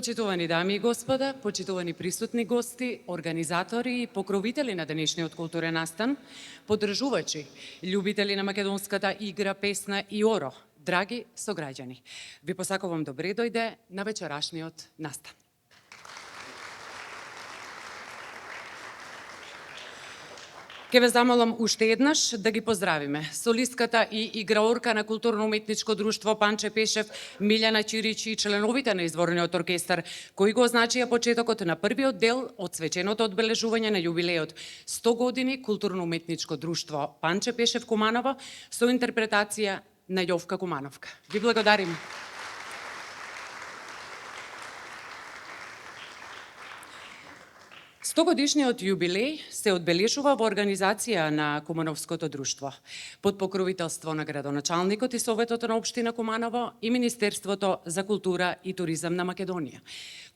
Почитувани дами и господа, почитувани присутни гости, организатори и покровители на денешниот културен настан, поддржувачи, љубители на македонската игра, песна и оро, драги сограѓани, ви посакувам добре дојде на вечерашниот настан. Ке ве замолам уште еднаш да ги поздравиме солистката и играорка на културно-уметничко друштво Панче Пешев, Милјана Чирич и членовите на изворниот оркестар, кои го означија почетокот на првиот дел од свеченото одбележување на јубилеот 100 години културно-уметничко друштво Панче Пешев Куманово со интерпретација на Јовка Кумановка. Ви благодариме. Стогодишниот јубилеј се одбележува во организација на Кумановското друштво, под покровителство на градоначалникот и Советот на општина Куманово и Министерството за култура и туризам на Македонија,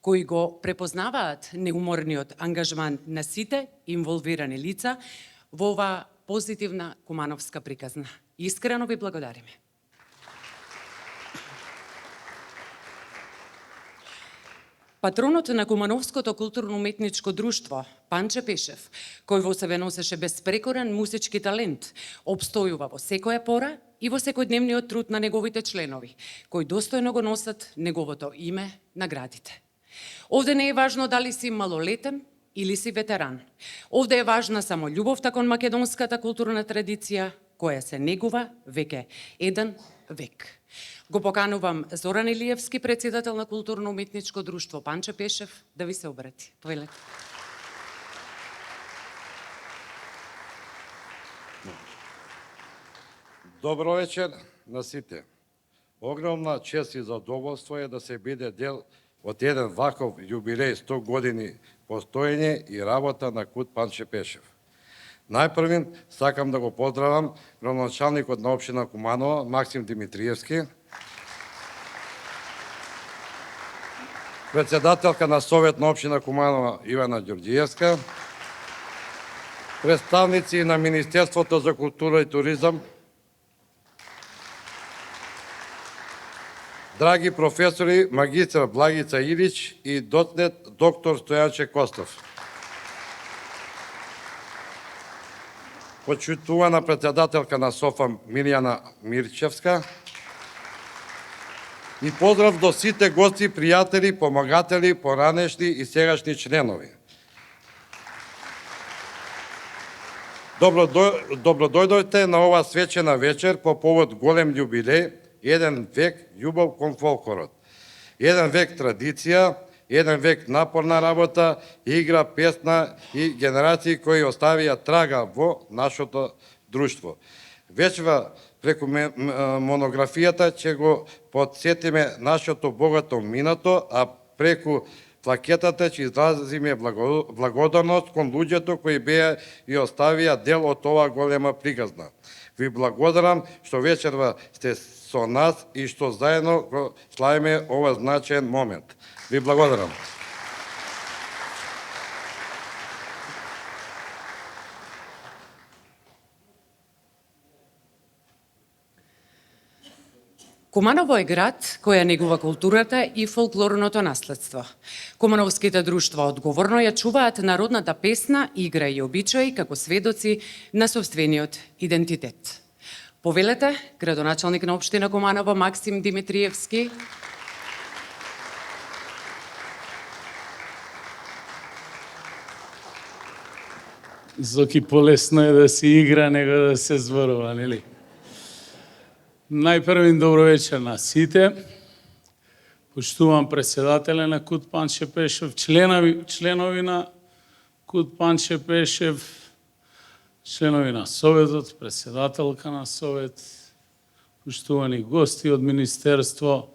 кои го препознаваат неуморниот ангажман на сите инволвирани лица во оваа позитивна кумановска приказна. Искрено ви благодариме. Патронот на Кумановското културно-уметничко друштво, Панче Пешев, кој во себе носеше безпрекорен музички талент, обстојува во секоја пора и во секојдневниот труд на неговите членови, кои достојно го носат неговото име на градите. Овде не е важно дали си малолетен или си ветеран. Овде е важна само љубовта кон македонската културна традиција, која се негува веќе еден век. Го поканувам Зоран Илиевски, председател на културно-уметничко друштво Панче Пешев, да ви се обрати. Повелете. Добро вечер на сите. Огромна чест и задоволство е да се биде дел од еден ваков јубилеј 100 години постоење и работа на КУД Панче Пешев. Најпрвин сакам да го поздравам градоначалникот на општина Куманово Максим Димитриевски, председателка на Совет на општина Куманово Ивана Ѓорѓиевска, представници на Министерството за култура и туризам, драги професори, магистар Благица Илич и доцент доктор Стојанче Костов. Почитувана председателка на СОФА Милјана Мирчевска и поздрав до сите гости, пријатели, помагатели, поранешни и сегашни членови. Добро дојдовте на ова свечена вечер по повод голем јубилеј, еден век љубов кон фолклорот, еден век традиција, еден век напорна работа, игра, песна и генерации кои оставија трага во нашето друштво. Вечва преку монографијата ќе го подсетиме нашето богато минато, а преку плакетата ќе изразиме благодарност кон луѓето кои беа и оставија дел од ова голема приказна. Ви благодарам што вечерва сте со нас и што заедно го славиме ова значаен момент. Ви благодарам. Куманово е град која негува културата и фолклорното наследство. Кумановските друштва одговорно ја чуваат народната песна, игра и обичаи како сведоци на сопствениот идентитет. Повелете, градоначалник на општина Куманово Максим Димитриевски, Зоки полесно е да се игра него да се зборува, нели? Најпрво добро вечер на сите. Почитувам председателя на КУТ Панче Пешев, членови на КУТ Панче Пешев, членови на Советот, председателка на Совет, почитувани гости од Министерство,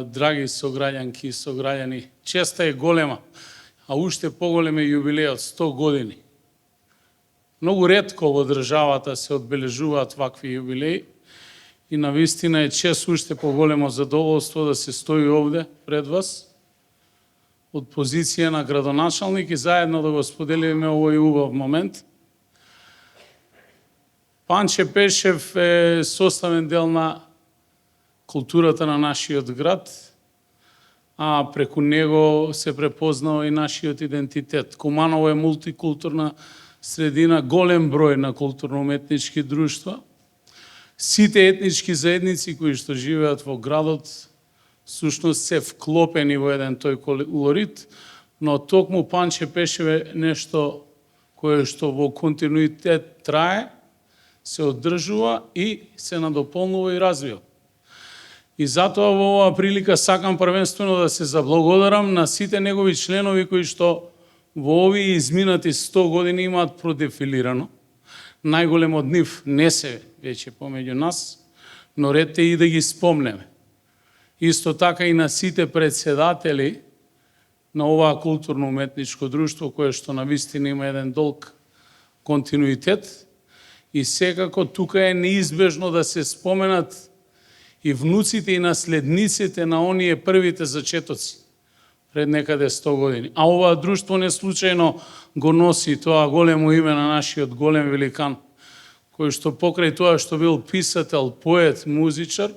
драги сограѓанки и сограѓани. Честа е голема, а уште поголем е јубилејот 100 години. Многу ретко во државата се одбележуваат вакви јубилеи и навистина е чест уште поголемо задоволство да се стои овде пред вас од позиција на градоначалник и заедно да го споделиме овој убав момент. Панче Пешев е составен дел на културата на нашиот град, а преку него се препознава и нашиот идентитет. Куманово е мултикултурна средина, голем број на културно-уметнички друштва. Сите етнички заедници кои што живеат во градот, сушност се вклопени во еден тој колорит, но токму Панче Пешев е нешто кое што во континуитет трае, се одржува и се надополнува и развива. И затоа во оваа прилика сакам првенствено да се заблагодарам на сите негови членови кои што во овие изминати 100 години имаат продефилирано. Најголем од нив не се веќе помеѓу нас, но ред е и да ги спомнеме. Исто така и на сите председатели на оваа културно-уметничко друштво, кое што навистина има еден долг континуитет, и секако тука е неизбежно да се споменат и внуците и наследниците на оние првите зачетоци пред некаде 100 години. А ова друштво не случајно го носи тоа големо име на нашиот голем великан, кој што покрај тоа што бил писател, поет, музичар,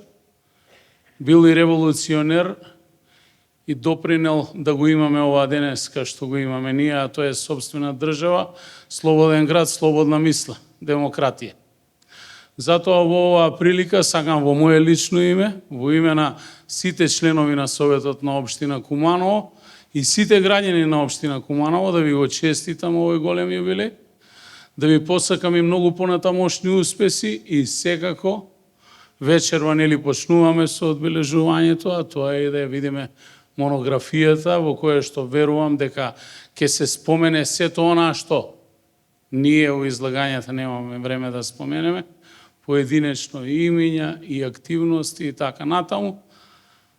бил и револуционер и допринел да го имаме ова денеска што го имаме ние, а тоа е собствена држава, слободен град, слободна мисла, демократија. Затоа во оваа прилика сакам во моје лично име, во име на сите членови на Советот на општина Куманово и сите граѓани на општина Куманово да ви го честитам овој голем јубилеј, да ви посакам и многу понатамошни успеси и секако вечерва нели почнуваме со одбележувањето, а тоа е да ја видиме монографијата во која што верувам дека ќе се спомене сето она што ние во излагањата немаме време да споменеме, поединечно имиња и активности и така натаму,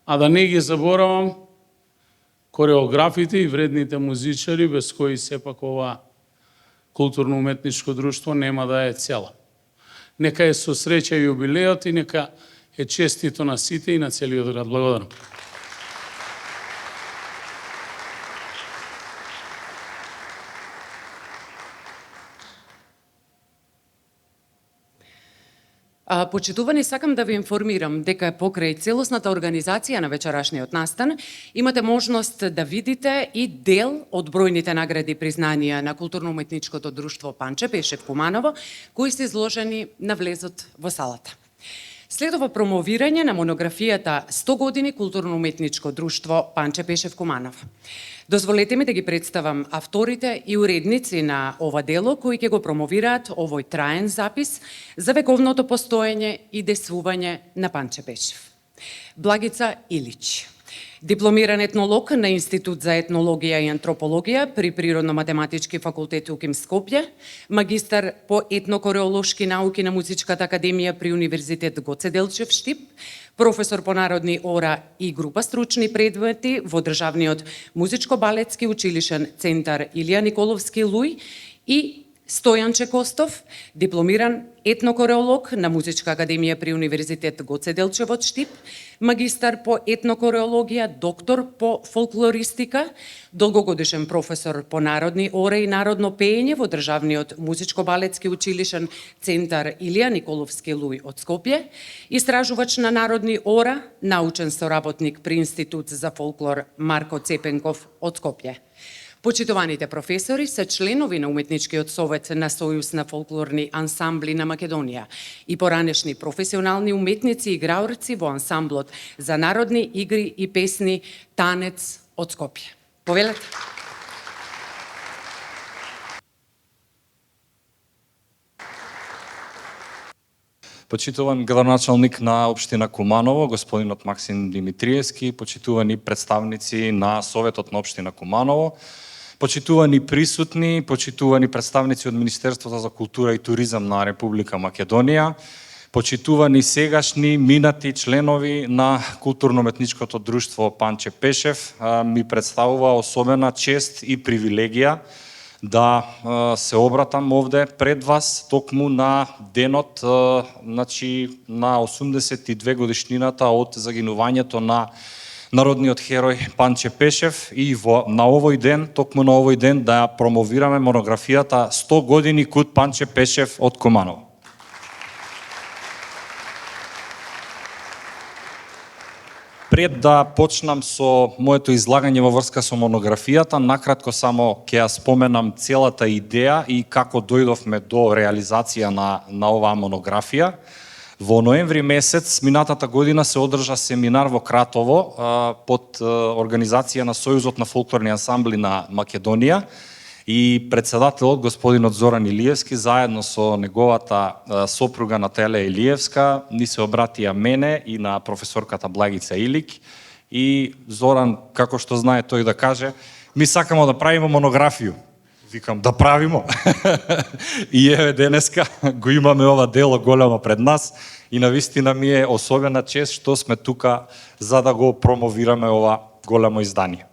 а да не ги заборавам кореографите и вредните музичари, без кои сепак ова културно-уметничко друштво нема да е цела. Нека е со среќа јубилеот и нека е честито на сите и на целиот град. Благодарам. Почитувани, сакам да ви информирам дека покрај целосната организација на вечерашниот настан имате можност да видите и дел од бројните награди и признанија на културно-уметничкото друштво Панче Пешев Куманово, кои се изложени на влезот во салата. Следува промовирање на монографијата 100 години културно-уметничко друштво Панче Пешев Куманово. Дозволете ми да ги представам авторите и уредници на ова дело кои ќе го промовираат овој траен запис за вековното постоење и действување на Панче Пешев. Благица Илич, дипломиран етнолог на Институт за етнологија и антропологија при Природно-математички факултет УКИМ Скопје, магистар по етнокореолошки науки на Музичката академија при Универзитет Гоце Делчев Штип, професор по народни ора и група стручни предмети во Државниот музичко-балетски училишен центар Илија Николовски Луј и Стојан Чекостов, дипломиран етнокореолог на Музичка академија при Универзитет Гоце Делчев Штип, магистар по етнокореологија, доктор по фолклористика, долгогодишен професор по народни ора и народно пеење во Државниот музичко-балетски училишен центар Илија Николовски Луј од Скопје, истражувач на народни ора, научен соработник при Институт за фолклор Марко Цепенков од Скопје. Почитуваните професори се членови на Уметничкиот совет на Сојуз на фолклорни ансамбли на Македонија и поранешни професионални уметници и играорци во ансамблот за народни игри и песни Танец од Скопје. Повелете. Почитуван градоначалник на општина Куманово, господинот Максим Димитриевски, почитувани представници на Советот на општина Куманово, почитувани присутни, почитувани представници од Министерството за култура и туризам на Република Македонија, почитувани сегашни, минати членови на културно-уметничкото друштво Панче Пешев, ми представува особена чест и привилегија да се обратам овде пред вас токму на денот на 82 годишнината од загинувањето на народниот херој Панче Пешев и на овој ден, токму на овој ден да промовираме монографијата 100 години кут Панче Пешев од Куманово. Пред да почнам со моето излагање во врска со монографијата, накратко само ќе ја споменам целата идеја и како дојдовме до реализација на оваа монографија. Во ноември месец минатата година се одржа семинар во Кратово под организација на Сојузот на фолклорни ансамбли на Македонија и председателот господинот Зоран Илиевски заедно со неговата сопруга Наталија Илиевска ни се обратија мене и на професорката Благица Илик и Зоран, како што знае тој да каже, ми сакамо да правиме монографију. Викам, да правимо. И еве денеска го имаме ова дело големо пред нас и навистина ми е особена чест што сме тука за да го промовираме ова големо издание.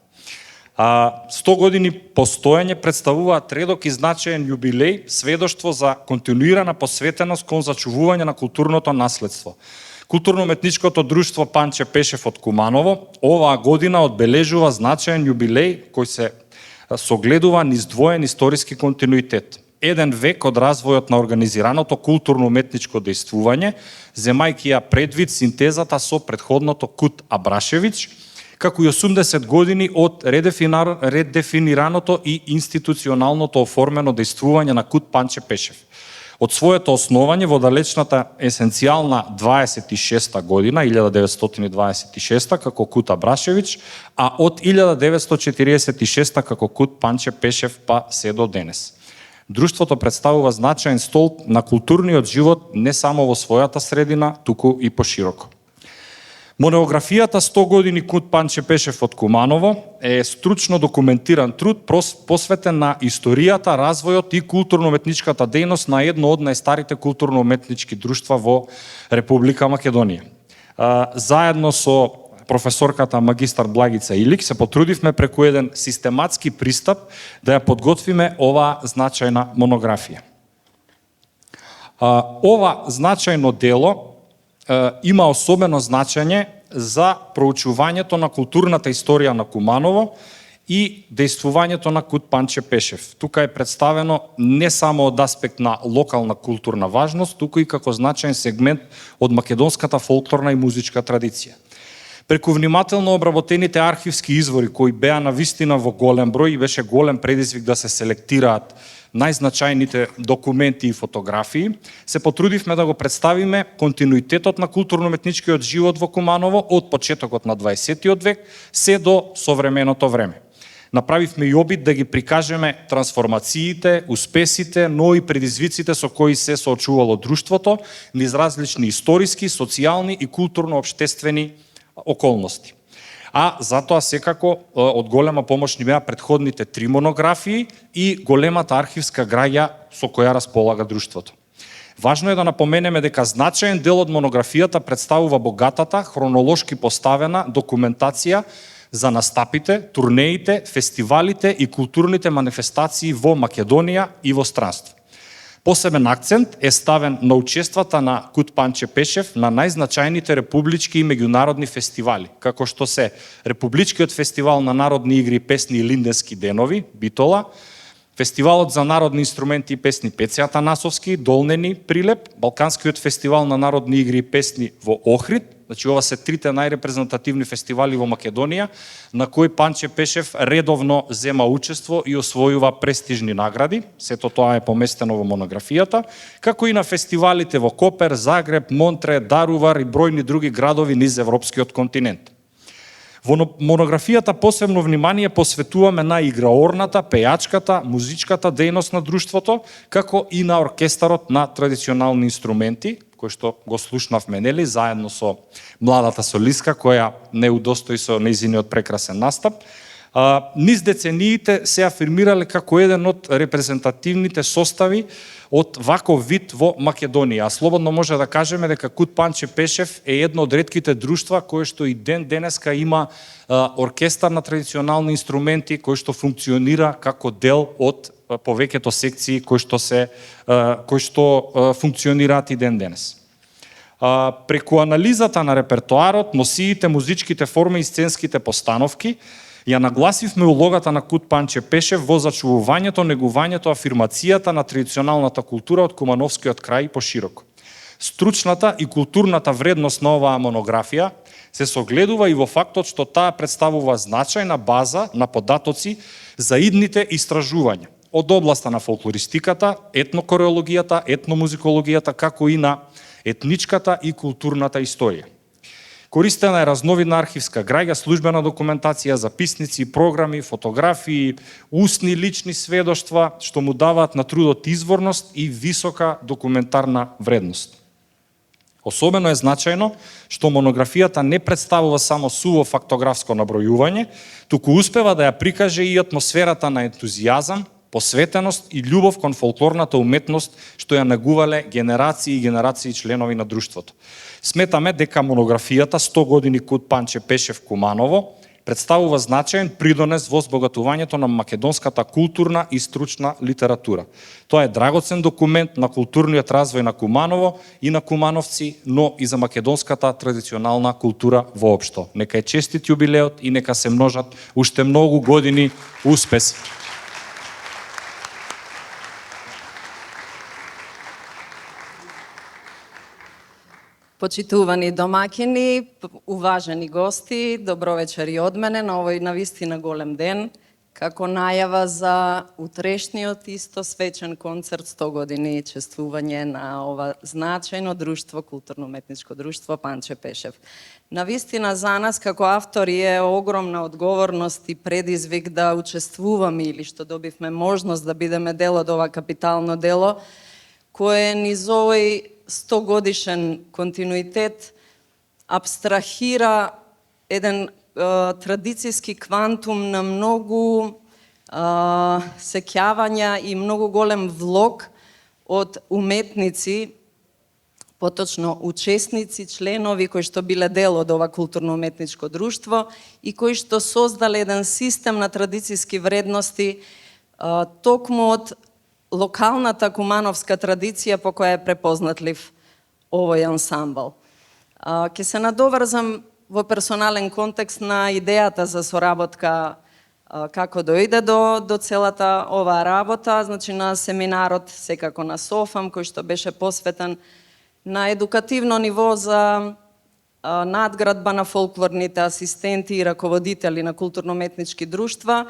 100 години постоење представуваат редок и значаен јубилеј, сведоштво за континуирана посветеност кон зачувување на културното наследство. Културно-уметничкото друштво Панче Пешев од Куманово оваа година одбележува значаен јубилеј кој се согледува низ двоен историски континуитет. Еден век од развојот на организираното културно-уметничко дејствување, земајќи ја предвид синтезата со претходното Кут Абрашевиќ, како и 80 години од редефинираното и институционалното оформено дејствување на Кут Панче Пешев. Од своето основање во далечната есенцијална 26-та година, 1926-та, како Кут Абрашевиќ, а од 1946-та како Кут Панче Пешев па се до денес. Друштвото представува значаен столб на културниот живот не само во својата средина, туку и пошироко. Монографијата 100 години Кут Панче Пешев од Куманово е стручно документиран труд посветен на историјата, развојот и културно-уметничката дејност на едно од најстарите културно-уметнички друштва во Република Македонија. Заедно со професорката магистар Благица Илик се потрудивме преку еден систематски пристап да ја подготвиме оваа значајна монографија. Ова значајно дело има особено значење за проучувањето на културната историја на Куманово и дејствувањето на Кут Панче Пешев. Тука е представено не само од аспект на локална културна важност, туку и како значаен сегмент од македонската фолклорна и музичка традиција. Преку внимателно обработените архивски извори, кои беа навистина во голем број и беше голем предизвик да се селектираат најзначајните документи и фотографии, се потрудивме да го представиме континуитетот на културно-уметничкиот живот во Куманово од почетокот на 20. век се до современото време. Направивме и обид да ги прикажеме трансформациите, успесите, но и предизвиците со кои се соочувало друштвото низ различни историски, социјални и културно-општествени околности. А затоа секако од голема помош ни беа претходните 3 монографии и големата архивска граѓа со која располага друштвото. Важно е да напоменеме дека значаен дел од монографијата представува богатата, хронолошки поставена документација за настапите, турнеите, фестивалите и културните манифестации во Македонија и во странство. Посебен акцент е ставен на учествата на Кут Панче Пешев на најзначајните републички и меѓународни фестивали, како што се Републичкиот фестивал на народни игри и песни и Линденски денови, Битола, Фестивалот за народни инструменти и песни Пеце Атанасовски, Долнени, Прилеп, Балканскиот фестивал на народни игри и песни во Охрид. Значи, ова се 3 најрепрезентативни фестивали во Македонија, на кои Панче Пешев редовно зема учество и освојува престижни награди. Сето тоа е поместено во монографијата, како и на фестивалите во Копер, Загреб, Монтре, Дарувар и бројни други градови низ европскиот континент. Во монографијата посебно внимание посветуваме на играорната, пејачката, музичката дејност на друштвото, како и на оркестарот на традиционални инструменти, кој што го слушнавме, нели, заедно со младата солистка, која не удостои со нејзиниот прекрасен настап. Низ децениите се афирмирале како еден од репрезентативните состави од ваков вид во Македонија. А слободно може да кажеме дека Кут Панче Пешев е едно од ретките друштва кој што и ден денеска има оркестар на традиционални инструменти кој што функционира како дел од повеќето секции кои што функционираат и ден денес. Преку анализата на репертоарот, носиите, музичките форми и сценските постановки, ја нагласивме улогата на Кут Панче Пешев во зачувувањето, негувањето, афирмацијата на традиционалната култура од Кумановскиот крај пошироко. Стручната и културната вредност на оваа монографија се согледува и во фактот што таа представува значајна база на податоци за идните истражувања од областа на фолклористиката, етнокореологијата, етномузикологијата, како и на етничката и културната историја. Користена е разновидна архивска граѓа, службена документација, записници, програми, фотографии, устни лични сведоштва, што му даваат на трудот изворност и висока документарна вредност. Особено е значајно што монографијата не представува само суво фактографско набројување, туку успева да ја прикаже и атмосферата на ентузијазам, посветеност и љубов кон фолклорната уметност што ја негувале генерации и генерации членови на друштвото. Сметаме дека монографијата 100 години Кут Панче Пешев Куманово представува значаен придонес во збогатувањето на македонската културна и стручна литература. Тоа е драгоцен документ на културниот развој на Куманово и на кумановци, но и за македонската традиционална култура воопшто. Нека е честит јубилеот и нека се множат уште многу години успеси. Почитувани домаќини, уважени гости, добро вечер и од мене на овој навистина голем ден, како најава за утрешниот исто свечен концерт 100 години чествување на ова значајно друштво, културно-уметничко друштво Панче Пешев. Навистина за нас како автори е огромна одговорност и предизвик да учествуваме или што добивме можност да бидеме дел од ова капитално дело, кое низ овој 100 годишен континуитет абстрахира еден традицијски квантум на многу сеќавања и многу голем влог од уметници, поточно учесници, членови кои што биле дел од ова културно-уметничко друштво и кои што создале еден систем на традицијски вредности токму од локалната кумановска традиција по која е препознатлив овој ансамбл. Ќе се надоврзам во персонален контекст на идејата за соработка како дојде до целата оваа работа. Значи, на семинарот секако на СОФАМ, кој што беше посветен на едукативно ниво за надградба на фолклорните асистенти и раководители на културно-уметнички друштва,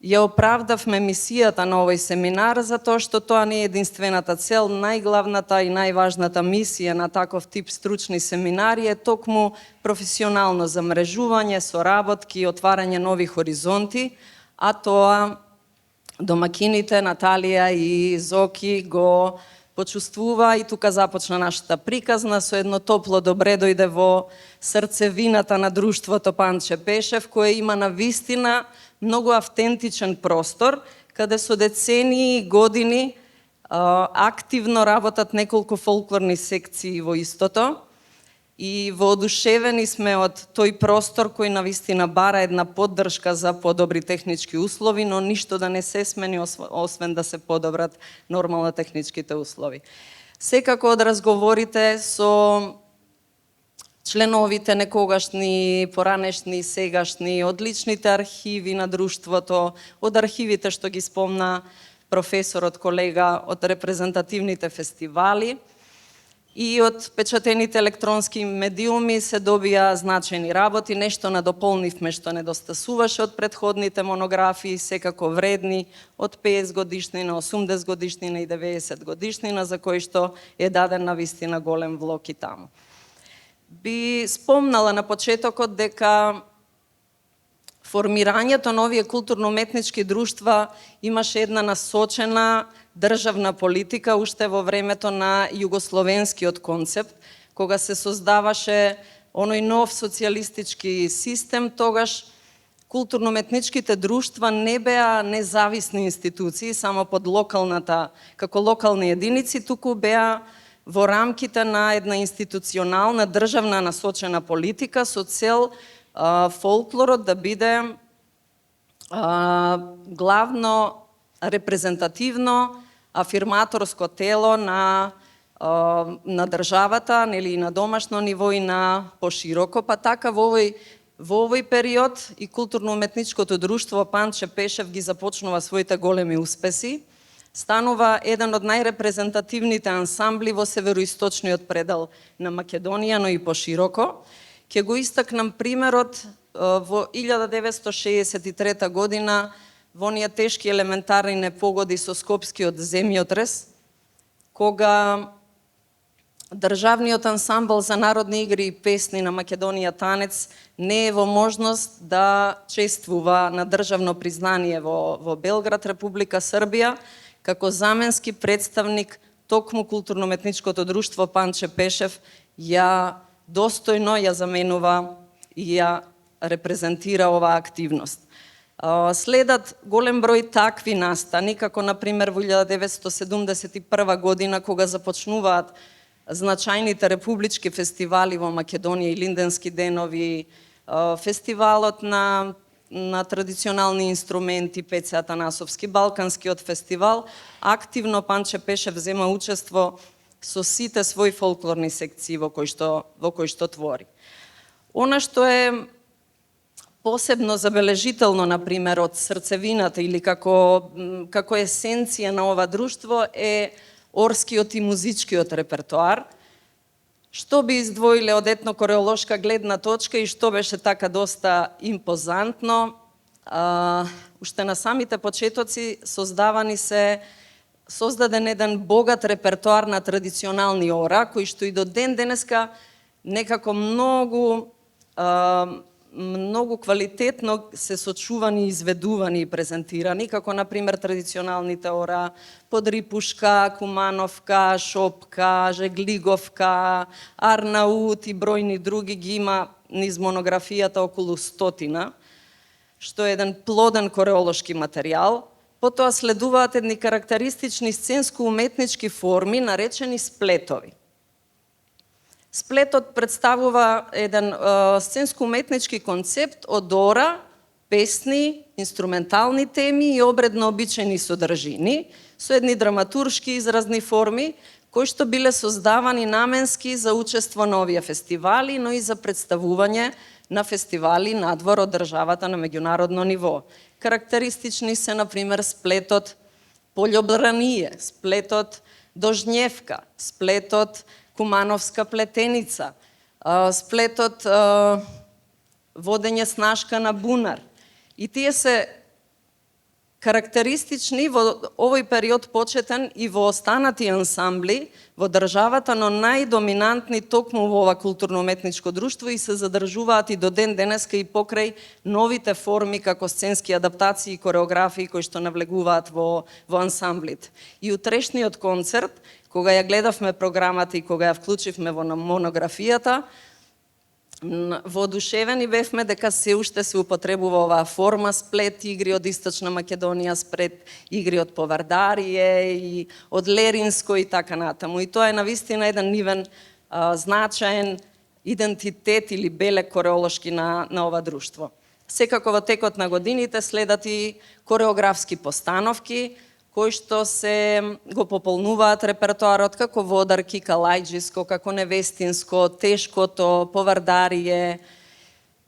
ја оправдавме мисијата на овој семинар, затоа што тоа не е единствената цел. Најглавната и најважната мисија на таков тип стручни семинари е токму професионално замрежување, соработки и отварање нови хоризонти, а тоа домакините Наталија и Зоки го почувствува и тука започна нашата приказна со едно топло добре дојде во срцевината на друштвото Панче Пешев, кое има навистина многу автентичен простор, каде со децении и години активно работат неколку фолклорни секции во истото. И воодушевени сме од тој простор кој навистина бара една поддршка за подобри технички услови, но ништо да не се смени освен да се подобрат нормално техничките услови. Секако од разговорите со членовите некогашни, поранешни, сегашни, од личните архиви на друштвото, од архивите што ги спомна професорот, колега, од репрезентативните фестивали и од печатените електронски медиуми се добија значајни работи, нешто надополнивме што недостасуваше од претходните монографии, секако вредни, од 50 годишнина, 80 годишнина и 90 годишнина, за кои што е даден навистина голем влог и таму. Би спомнала на почетокот дека формирањето на овие културно-уметнички друштва имаше една насочена државна политика уште во времето на југословенскиот концепт, кога се создаваше оној нов социјалистички систем, тогаш културно-уметничките друштва не беа независни институции само под како локални единици, туку беа во рамките на една институционална државна насочена политика со цел фолклорот да биде главно репрезентативно афирматорско тело на државата, нели и на домашно ниво и на пошироко, па така во овој период и културно-уметничкото друштво Панче Пешев ги започнува своите големи успеси. Станува еден од најрепрезентативните ансамбли во североисточниот предел на Македонија, но и пошироко. Ќе го истакнам примерот во 1963 година, во оние тешки елементарни непогоди со Скопскиот земјотрес, кога Државниот ансамбл за народни игри и песни на Македонија Танец не е во можност да чествува на државно признание во Белград, Република Србија, како заменски представник токму културно-уметничкото друштво Панче Пешев достојно ја заменува и ја репрезентира оваа активност. Следат голем број такви настани, како например во 1971 година, кога започнуваат значајните републички фестивали во Македонија и Линденски денови, фестивалот на традиционални инструменти Пеце Атанасовски, Балканскиот фестивал, активно Панче Пешев зема учество со сите своји фолклорни секции во кои што твори. Она што е посебно забележително, например, од срцевината или како есенција на ова друштво е орскиот и музичкиот репертоар, што би издвоиле од етнокореолошка гледна точка и што беше така доста импозантно. Уште на самите почетоци создаден еден богат репертоар на традиционални ора, кои што и до ден денеска некако многу квалитетно се сочувани, изведувани и презентирани, како например традиционалните ора Подрипушка, Кумановка, Шопка, Жеглиговка, Арнаут и бројни други ги има низ монографијата околу 100, што е еден плоден кореолошки материјал. Потоа следуваат едни карактеристични сценско-уметнички форми, наречени сплетови. Сплетот представува еден сценско-уметнички концепт од ора, песни, инструментални теми и обредно обичаени содржини, со едни драматуршки изразни форми, кои што биле создавани наменски за учество на овие фестивали, но и за представување на фестивали надвор од државата на меѓународно ниво. Карактеристични се, например, сплетот Полјобранije, сплетот Дожњевка, сплетот Кумановска плетеница, сплетот Водење снашка на бунар. И тие се карактеристични во овој период почетен и во останати ансамбли во државата, но најдоминантни токму во ова културно-уметничко друштво и се задржуваат и до ден денеска и покрај новите форми како сценски адаптации и кореографии кои што навлегуваат во ансамблите. И утрешниот концерт, кога ја гледавме програмата и кога ја вклучивме во монографијата, воодушевени бевме дека се уште се употребува оваа форма, сплет игри од Источна Македонија, сплет игри од Повардарие и од Леринско и така натаму. И тоа е навистина еден нивен значаен идентитет или белег кореолошки на ова друштво. Секако во текот на годините следат и кореографски постановки, кои што се го пополнуваат репертоарот како Водарки, Калајџиско, како Невестинско, Тешкото, Повардарие,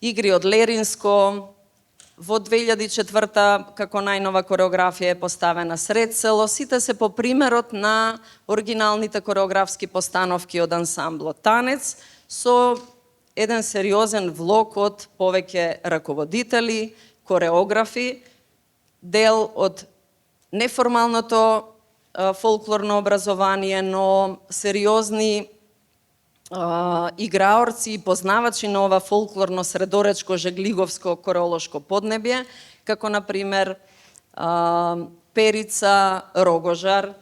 игри од Леринско. Во 2004 како најнова кореографија е поставена Сред село. Сите се по примерот на оригиналните кореографски постановки од ансамблот Танец со еден сериозен влог од повеќе раководители, кореографи, дел од неформалното фолклорно образование, но сериозни играорци и познавачи на ова фолклорно средоречко жеглиговско кореолошко поднебје, како например Перица Рогожар,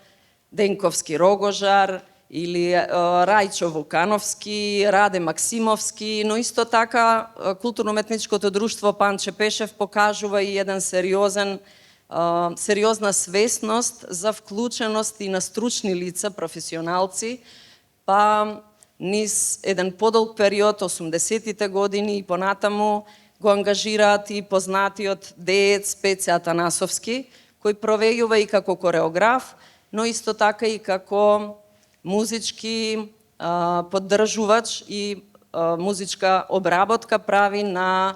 Денковски Рогожар, или Рајчо Вукановски, Раде Максимовски, но исто така културно-уметничкото друштво Панче Пешев покажува и еден сериозна свесност за вклученост и на стручни лица, професионалци, па низ еден подолг период, 80-тите години и понатаму, го ангажираат и познатиот деец Пеце Атанасовски, кој провејува и како кореограф, но исто така и како музички поддржувач и музичка обработка прави на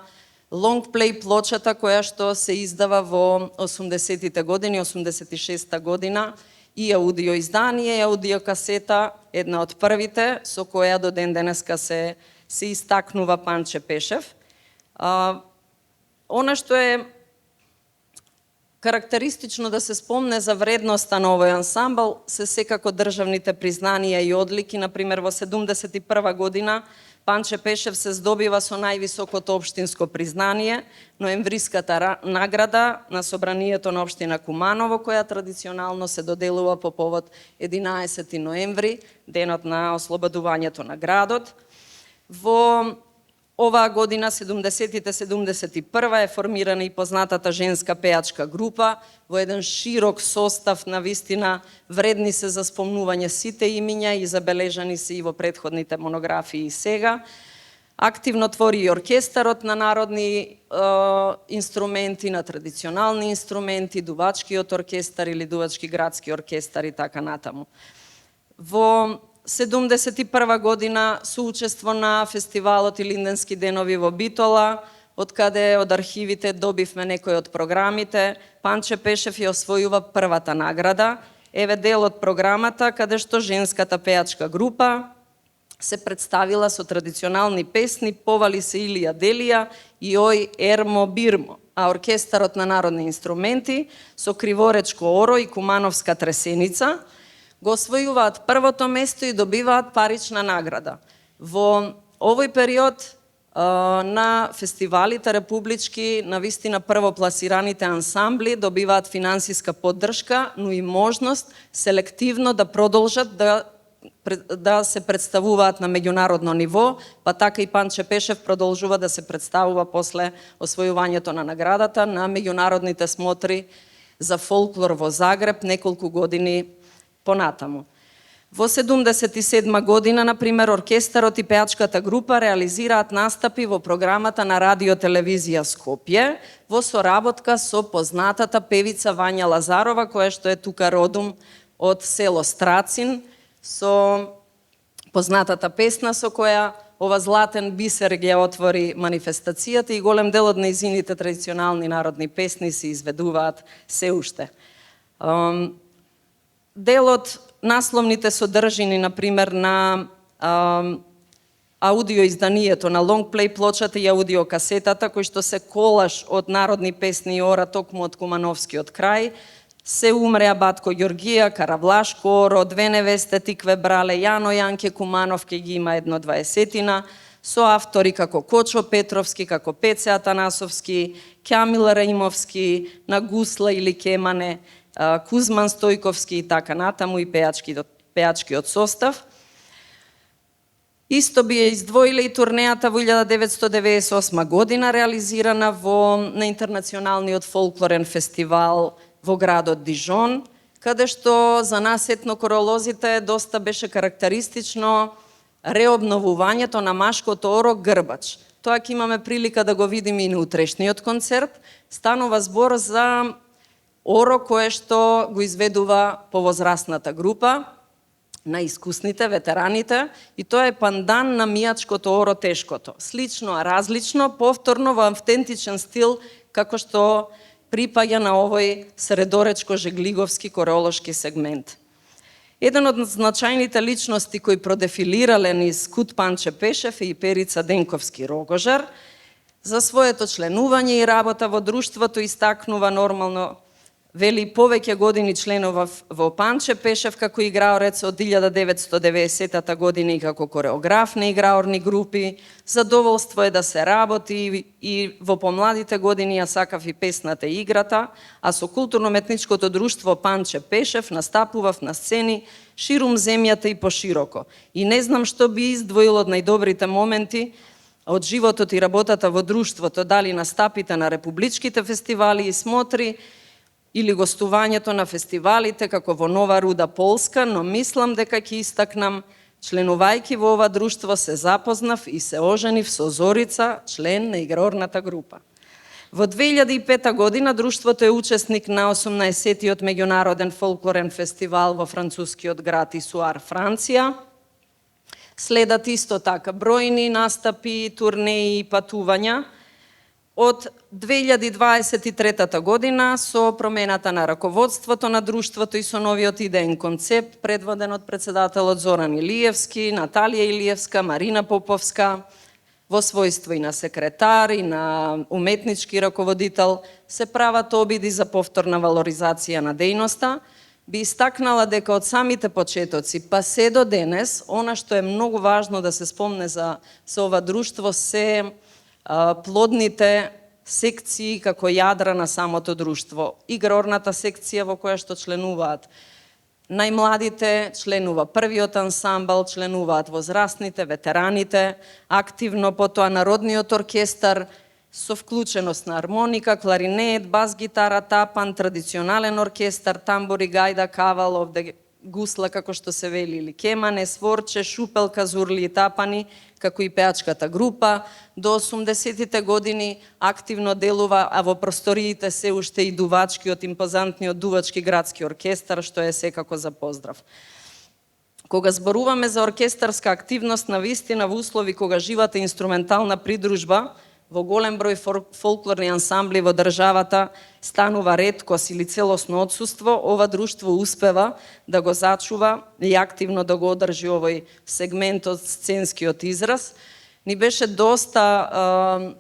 лонгплей плочата која што се издава во 80-тите години, 86-та година, и аудио издание, и аудио касета, една од првите, со која до ден денеска се истакнува Панче Пешев. Она што е карактеристично да се спомне за вредноста на овој ансамбл се секако државните признанија и одлики. Например, во 71 година Панче Пешев се здобива со највисокото општинско признание, ноемвриската награда на собранието на општина Куманово, која традиционално се доделува по повод 11 ноември, денот на ослободувањето на градот. Во оваа година, 70-71, е формирана и познатата женска пеачка група, во еден широк состав, на вистина вредни се за спомнување сите имиња и забележани се и во претходните монографии и сега. Активно твори и оркестарот на народни инструменти, на традиционални инструменти, дувачкиот оркестар или дувачки градски оркестар и така натаму. Во 71 година соучество на фестивалот Илинденски денови во Битола, од каде од архивите добивме некои од програмите, Панче Пешев ја освојува првата награда. Еве дел од програмата каде што женската пеачка група се представила со традиционални песни "Повали се Илија Делија" и "Ој Ермо Бирмо", а оркестарот на народни инструменти со Криворечко Оро и Кумановска Тресеница го освојуваат првото место и добиваат парична награда. Во овој период на фестивалите републички, на вистина првопласираните ансамбли добиваат финансиска поддршка, но и можност селективно да продолжат да се представуваат на меѓународно ниво, па така и Панче Пешев продолжува да се представува после освојувањето на наградата на меѓународните смотри за фолклор во Загреб неколку години понатаму. Во 77 година, например, оркестарот и пеачката група реализираат настапи во програмата на радио-телевизија Скопје во соработка со познатата певица Вања Лазарова, која што е тука родом од село Страцин, со познатата песна со која ова златен бисер ги отвори манифестацијата и голем дел од нејзините традиционални народни песни се изведуваат се уште. Дел од насловните содржини, например, на аудио изданието на лонгплей плочата и аудио касетата, кои што се колаш од народни песни и ора токму од Кумановскиот крај, Се умреа батко Ѓоргија, Каравлашко оро, Две невесте тикве брале, Јано Јанке Куманов ке ги има 1/20, со автори како Кочо Петровски, како Пеце Атанасовски, Ќамил Раимовски, на гусла или кемане, Кузман Стојковски и така натаму и пејачкиот состав. Исто би ја издвоиле и турнејата во 1998 година, реализирана на Интернационалниот фолклорен фестивал во градот Дижон, каде што за нас етнокоролозите доста беше карактеристично реобновувањето на машкото оро грбач. Тоа ќе имаме прилика да го видиме и на утрешниот концерт. Станува збор за оро кое што го изведува повозрастната група, на искусните, ветераните, и тоа е пандан на мијачкото оро тешкото. Слично, а различно, повторно во автентичен стил, како што припаѓа на овој средоречко-жеглиговски королошки сегмент. Еден од значајните личности кои продефилирале низ Кут Панче Пешев и Перица Денковски Рогожар, за своето членување и работа во друштвото истакнува нормално, вели повеќе години членував во Панче Пешев како играорец од 1990 година и како кореограф на играорни групи. Задоволство е да се работи и во помладите години ја сакав и песната и играта, а со културно-метничкото друштво Панче Пешев настапував на сцени ширум земјата и пошироко. И не знам што би издвоил од најдобрите моменти од животот и работата во друштвото, дали настапите на републичките фестивали и смотри, или гостувањето на фестивалите како во Нова Руда, Полска, но мислам дека ќе истакнам, членувајќи во ова друштво се запознав и се оженив со Зорица, член на играорната група. Во 2005 година друштвото е учесник на 18-тиот меѓународен фолклорен фестивал во францускиот град Исуар, Франција. Следат исто така бројни настапи, турнеи и патувања. Од 2023 година со промената на раководството на друштвото и со новиот идеен концепт, предводен од председателот Зоран Илиевски, Наталија Илиевска, Марина Поповска, во својство и на секретар и на уметнички раководител, се прават обиди за повторна валоризација на дејноста. Би истакнала дека од самите почетоци па се до денес, она што е многу важно да се спомне за ова друштво се плодните секции како јадра на самото друштво. Играорната секција во која што членуваат најмладите, членува првиот ансамбл, членуваат возрастните, ветераните, активно потоа народниот оркестар со вклученост на армоника, кларинет, бас-гитара, тапан, традиционален оркестар, тамбури, гајда, кавал, овде гусла, како што се вели, или кемане, сворче, шупелка, зурли и тапани, како и пеачката група. До 80-тите години активно делува, а во просториите се уште и дувачкиот, импозантниот дувачки градски оркестар, што е секако за поздрав. Кога зборуваме за оркестарска активност, навистина во услови кога живата инструментална придружба во голем број фолклорни ансамбли во државата станува реткост или целосно отсуство, ова друштво успева да го зачува и активно да го одржи овој сегмент од сценскиот израз. Ни беше доста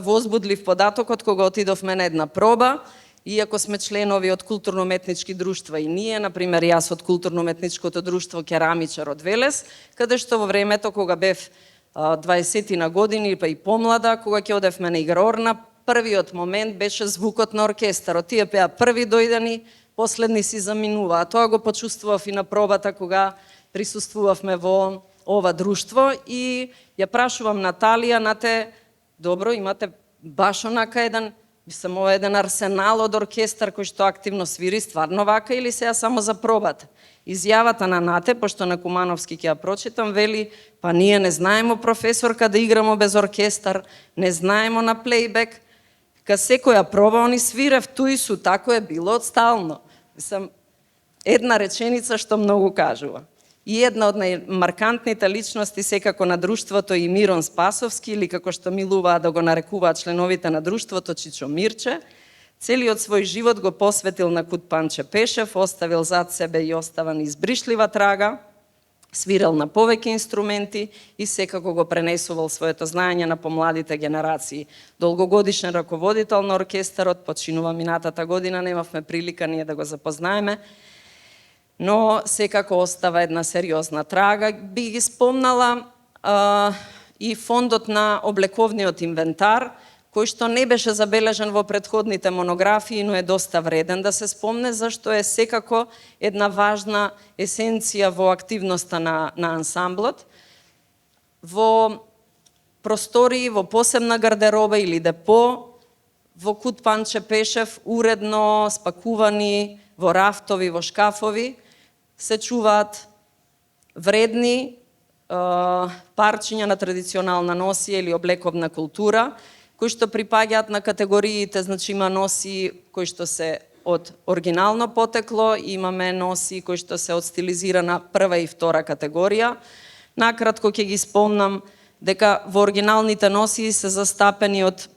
возбудлив податокот кога отидовме на една проба, иако сме членови од културно-метнички друштва и ние, например јас од културно-метничкото друштво Керамичар од Велес, каде што во времето кога бев 20 на години, па и помлада, кога ќе одевме на играорна, првиот момент беше звукот на оркестарот. Тие пеа први дојдени, последни си заминува. А тоа го почувствував и на пробата кога присуствувавме во ова друштво и ја прашувам Наталија, нате, добро, имате баш онака еден арсенал од оркестар кој што активно свири, стварно вака или сега само за пробата? Изјавата на Нате, пошто на Кумановски ќе ја прочитам, вели, па ние не знаемо професорка да играмо без оркестар, не знаемо на плейбек, ка секоја проба они свирев ту и су, тако е било од стално. Една реченица што многу кажува. И една од најмаркантните личности секако на друштвото и Мирон Спасовски, или како што милуваат да го нарекуваат членовите на друштвото Чичо Мирче, целиот свој живот го посветил на Кут Панче Пешев, оставил зад себе и остава неизбришлива трага, свирел на повеќе инструменти и секако го пренесувал своето знаење на помладите генерации. Долгогодишен раководител на оркестарот, починува минатата година, немавме прилика ние да го запознаеме, но секако остава една сериозна трага. Би ги спомнала и фондот на облековниот инвентар, кој што не беше забележан во претходните монографии, но е доста вреден да се спомне, зашто е секако една важна есенција во активноста на ансамблот. Во простории, во посебна гардероба или депо, во Кут Панче Пешев, уредно спакувани во рафтови, во шкафови, се чуваат вредни парчиња на традиционална носија или облековна култура, кои што припаѓаат на категориите, значи има носи кои што се од оригинално потекло, имаме носи кои што се од стилизирана прва и втора категорија. Накратко ќе ги спомнам дека во оригиналните носи се застапени од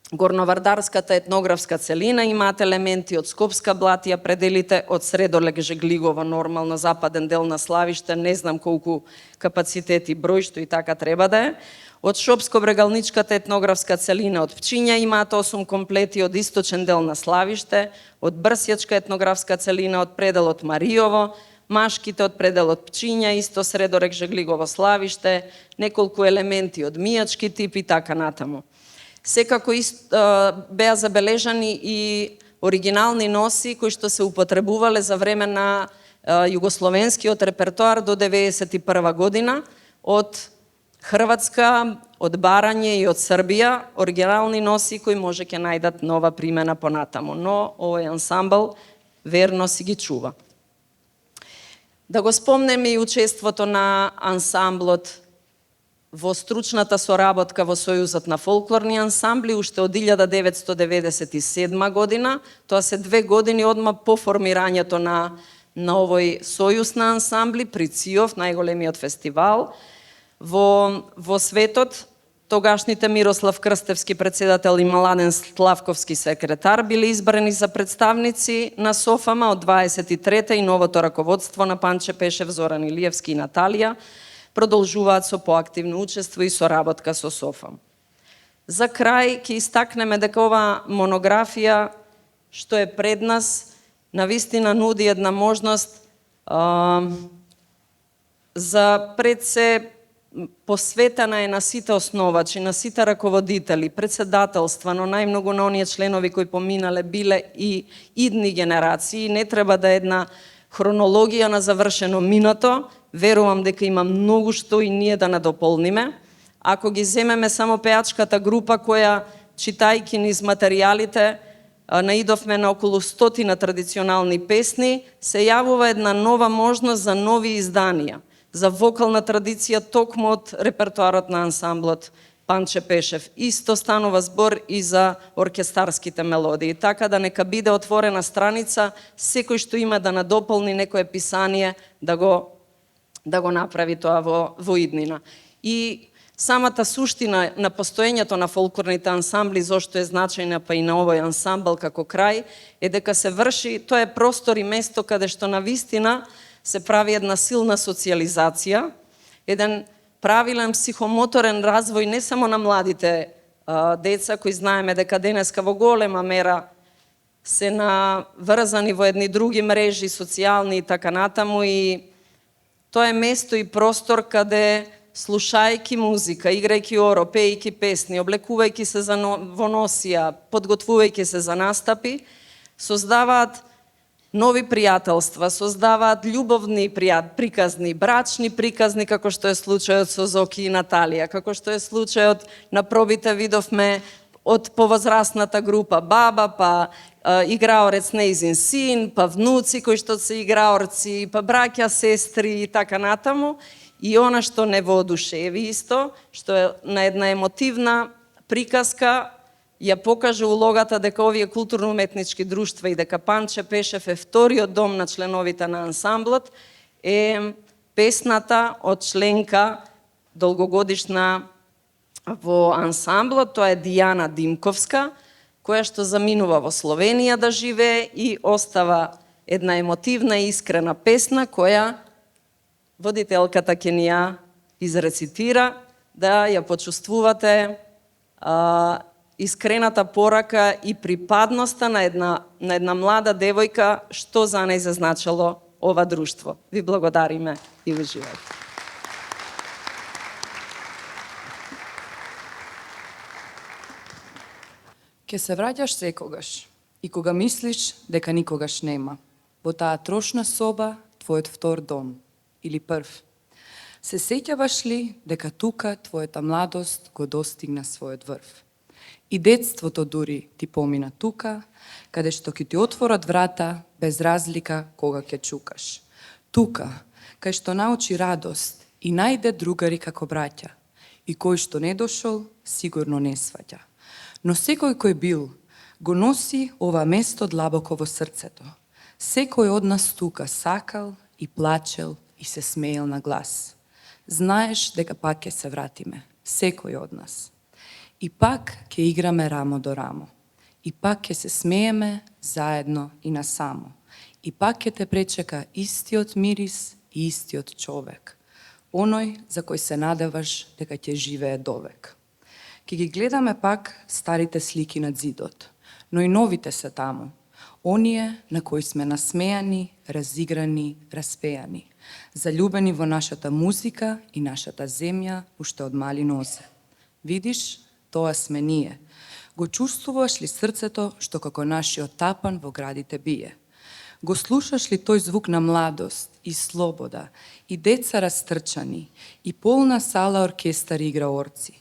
горновардарската етнографска целина, имаат елементи од скопска блатија, пределите од Средолег Жеглигово, нормално западен дел на Славиште, не знам колку капацитет и број, што и така треба да е. Од Шопско-брегалничката етнографска целина од Пчиња имаат 8 комплети, од источен дел на Славиште, од Брсјачка етнографска целина од пределот Мариово, машките од пределот Пчиња, исто Средорек Жеглигово Славиште, неколку елементи од Мијачки тип и така натаму. Секако беа забележани и оригинални носи кои што се употребувале за време на југословенскиот репертоар до 1991 година од Хрватска, од Барање и од Србија, оригинални носи кои може ќе најдат нова примена понатаму, но овој ансамбл верно си ги чува. Да го спомнеме и учеството на ансамблот во стручната соработка во Сојузот на фолклорни ансамбли уште од 1997 година, тоа се 2 години одма по формирањето на овој Сојуз на ансамбли при ЦИОВ, најголемиот фестивал. Во светот, тогашните Мирослав Крстевски председател и Младен Славковски секретар биле избрани за представници на СОФАМа од 23-та и новото раководство на Панче Пешев, Зоран Илиевски и Наталија продолжуваат со поактивно учество и соработка со СОФАМ. За крај ќе истакнеме дека ова монографија што е пред нас навистина нуди една можност за пред се посветена е на сите основачи, на сите раководители, председателства, но најмногу на оние членови кои поминале биле и идни генерации. Не треба да е една хронологија на завршено минато, верувам дека има многу што и ние да надополниме. Ако ги земеме само пеачката група која, читајќи низ материјалите, наидовме на околу 100 традиционални песни, се јавува една нова можност за нови изданија, за вокална традиција токму од репертоарот на ансамблот Панче Пешев. Исто станува збор и за оркестарските мелодии. Така да нека биде отворена страница, секој што има да надополни некое писание, да го направи тоа во иднина. И самата суштина на постоењето на фолклорните ансамбли, зошто е значајна па и на овој ансамбл како крај, е дека се врши, тоа е простор и место каде што навистина се прави една силна социализација, еден правилен психомоторен развој не само на младите деца, кои знаеме дека денеска во голема мера се наврзани во едни други мрежи, социјални и така натаму, и тоа е место и простор каде слушајќи музика, играјќи оро, пејќи песни, облекувајќи се во носија, подготвувајќи се за настапи, создаваат нови пријателства, создаваат љубовни приказни, брачни приказни, како што е случајот со Зоки и Наталија, како што е случајот на пробите видовме од повозрасната група баба, па играорец нејзин син, па внуци кои што се играорци, па браќа, сестри и така натаму. И она што не воодушеви исто, што е на една емотивна приказка, ја покаже улогата дека овие културно-уметнички друштва и дека Панче Пешев е вториот дом на членовите на ансамблот, е песната од членка долгогодишна во ансамблот, тоа е Дијана Димковска, која што заминува во Словенија да живее и остава една емотивна и искрена песна која водителката ќе ни ја изрецитира, да ја почувствувате искрената порака и припадноста на една млада девојка, што за неј значело ова друштво. Ви благодариме и уживајте. Ке се враќаш секогаш и кога мислиш дека никогаш нема. Во таа трошна соба, твојот втор дом или прв. Се сеќаваш ли дека тука твојата младост го достигна својот врв? И детството дури ти помина тука, каде што ќе ти отворат врата без разлика кога ќе чукаш. Тука, кај што научи радост и најде другари како браќа. И кој што не дошол, сигурно не сваќа. Но секој кој бил, го носи ова место длабоко во срцето. Секој од нас тука сакал и плачел и се смеел на глас. Знаеш дека пак ќе се вратиме, секој од нас. И пак ќе играме рамо до рамо. И пак ќе се смееме заедно и насамо. И пак ќе те пречека истиот мирис и истиот човек. Оној за кој се надеваш дека ќе живее довек. Ке ги гледаме пак старите слики над зидот, но и новите се таму. Оние на кои сме насмејани, разиграни, распејани, заљубени во нашата музика и нашата земја уште од мали нозе. Видиш, тоа сме ние. Го чувствуваш ли срцето што како нашиот тапан во градите бие? Го слушаш ли тој звук на младост и слобода, и деца растрчани, и полна сала оркестар игра орци,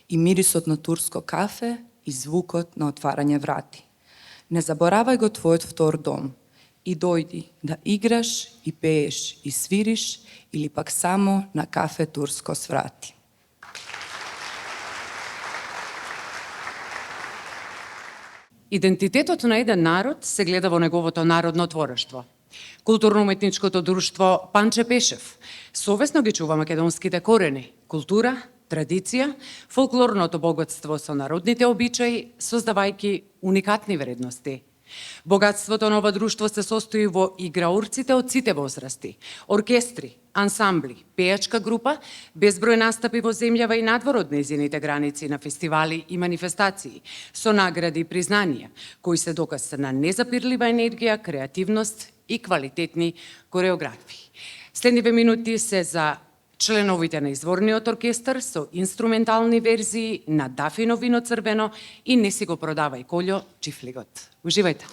и мирисот на турско кафе, и звукот на отварање врати? Не заборавај го твојот втор дом и дојди да играш и пееш и свириш или пак само на кафе турско сврати. Идентитетот на еден народ се гледа во неговото народно творештво. Културно-уметничкото друштво Панче Пешев совесно ги чува македонските корени, култура, традиција, фолклорното богатство со народните обичаи, создавајќи уникатни вредности. Богатството на ова друштво се состои во играурците од сите возрасти, оркестри, ансамбли, пејачка група, безброј настапи во земјава и надвор од нејзините граници на фестивали и манифестации, со награди и признанија, кои се доказ на незапирлива енергија, креативност и квалитетни кореографии. Следниве минути се за членовите на изворниот оркестар со инструментални верзии на Дафино вино црвено и Не си го продавај Колјо чифлигот. Уживајте!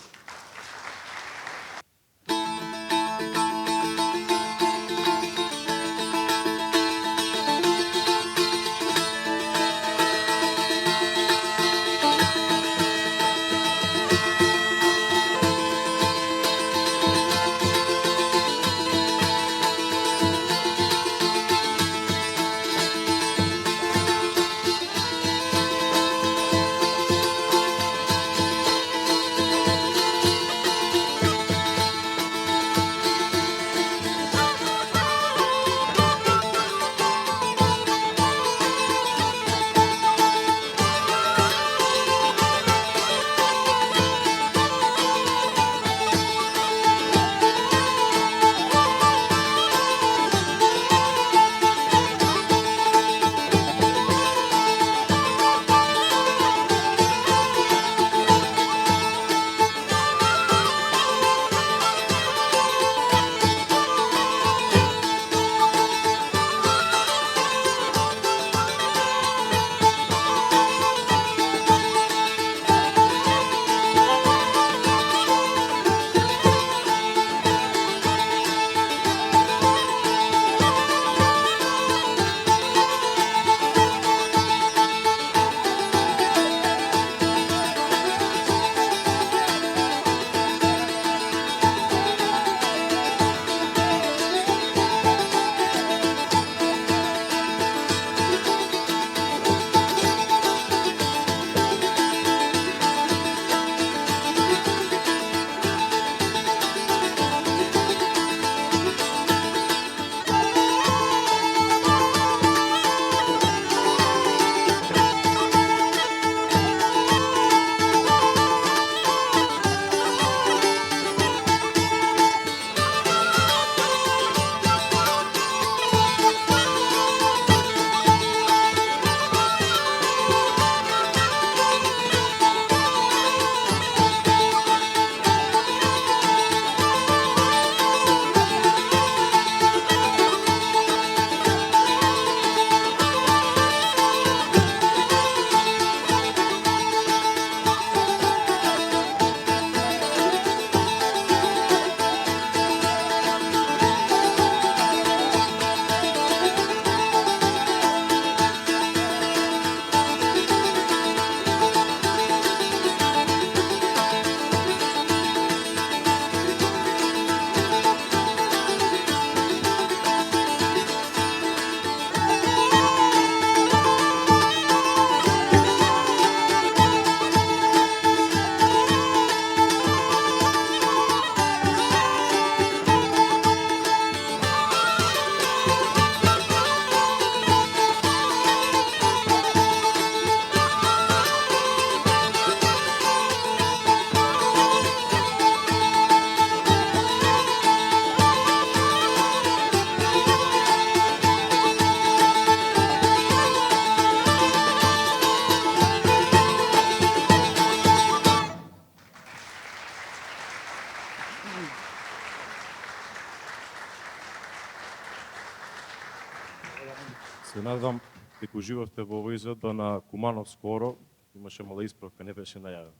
Се надевам дека уживавте во овој изvedба на Куманов скоро. Имаше мала исправка, не беше најавен.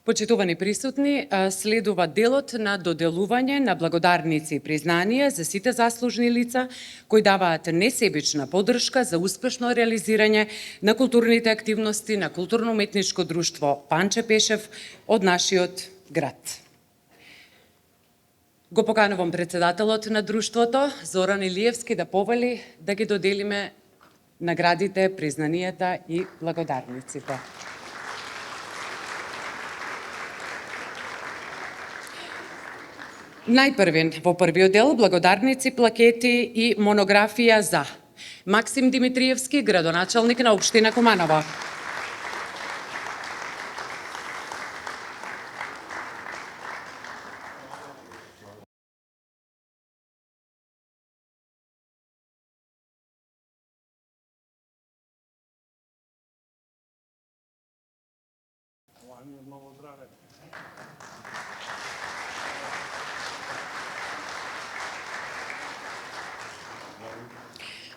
Почитувани присутни, следува делот на доделување на благодарници и признанија за сите заслужни лица кои даваат несебична поддршка за успешно реализирање на културните активности на културно-уметничко друштво Панче Пешев од нашиот град. Го поканувам председателот на друштвото, Зоран Илиевски, да повели да ги доделиме наградите, признанијата и благодарниците. Најпрвен во првиот дел благодарници, плакети и монографија за Максим Димитриевски, градоначалник на општина Куманово.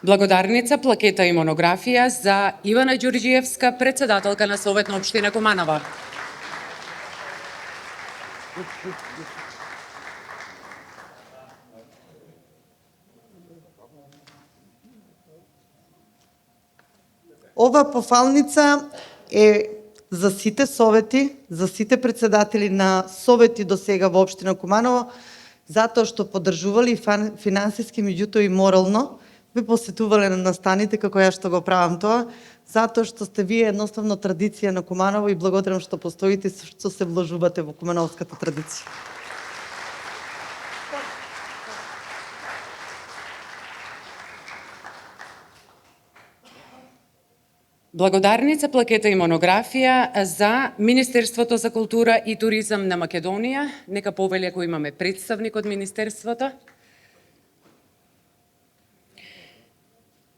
Благодарница, плакета и монографија за Ивана Ѓурѓиевска, председателка на Совет на општина Куманово. Ова пофалница е за сите совети, за сите председатели на совети до сега во општина Куманово, затоа што поддржували финансиски, меѓутоа и морално, ви посетувале на настаните како ја што го правам тоа, затоа што сте вие едноставно традиција на Куманово и благодарам што постоите, што се вложувате во кумановската традиција. Благодарница, плакета и монографија за Министерството за култура и туризам на Македонија. Нека повели ако имаме представник од Министерството.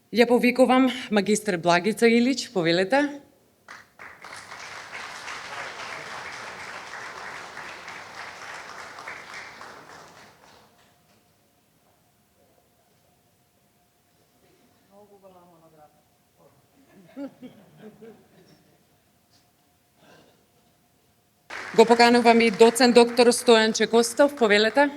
Ја повикувам магистр Благица Илич, повелете. Го поканувам и доцент доктор Стојан Чекостов, повелете.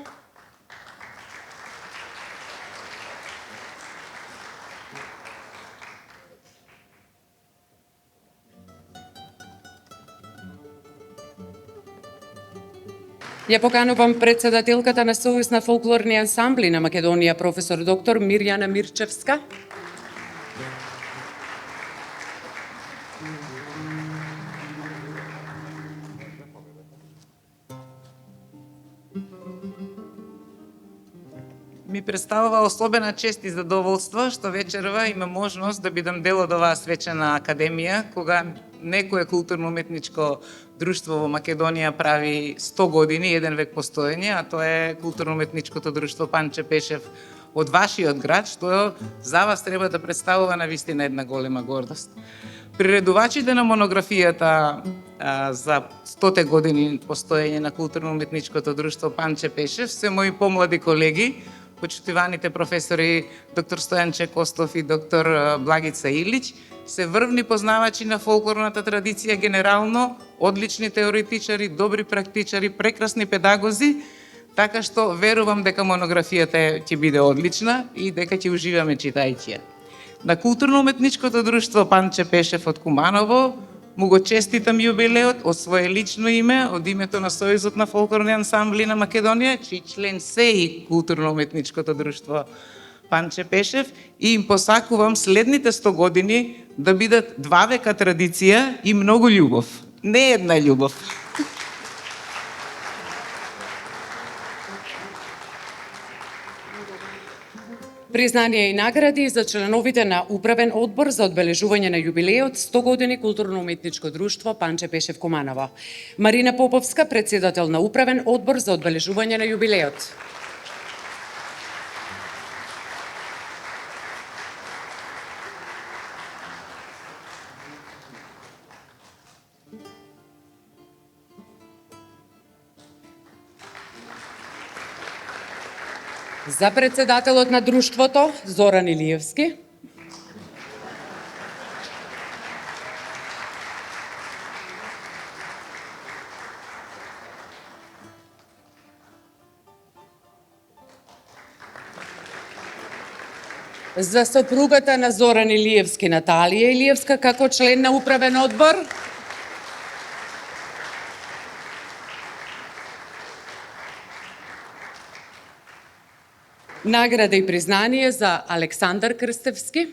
Ја поканувам председателката на Сојуз на фолклорни ансамбли на Македонија, професор доктор Мирјана Мирчевска. Ми представува особена чест и задоволство што вечерва има можност да бидам дел од оваа свечена академија, кога некое културно-уметничко друштво во Македонија прави 100 години, еден век постоење, а тоа е културно-уметничкото друштво Панче Пешев од вашиот град, што за вас треба да представува навистина една голема гордост. Приредувачите на монографијата за 100 години постоење на културно-уметничкото друштво Панче Пешев се мои помлади колеги, почитуваните професори доктор Стојан Чекостов и доктор Благица Илич, се врвни познавачи на фолклорната традиција генерално, одлични теоретичари, добри практичари, прекрасни педагози, така што верувам дека монографијата ќе биде одлична и дека ќе уживаме читајќи ја. На културно-уметничкото друштво Панче Пешев од Куманово му го честитам јубилеот од свое лично име, од името на Сојузот на фолклорни ансамбли на Македонија, чиј член се и културно-уметничкото друштво Панче Пешев, и им посакувам следните 100 години да бидат 2 века традиција и многу љубов. Не една љубов. Признанија и награди за членовите на Управен одбор за одбележување на јубилеот 100 години културно-уметничко друштво Панче Пешев Куманово. Марина Поповска, председател на Управен одбор за одбележување на јубилеот. За председателот на друштвото Зоран Илиевски. За сопругата на Зоран Илиевски, Наталија Илиевска, како член на управен одбор. Награда и признание за Александар Крстевски.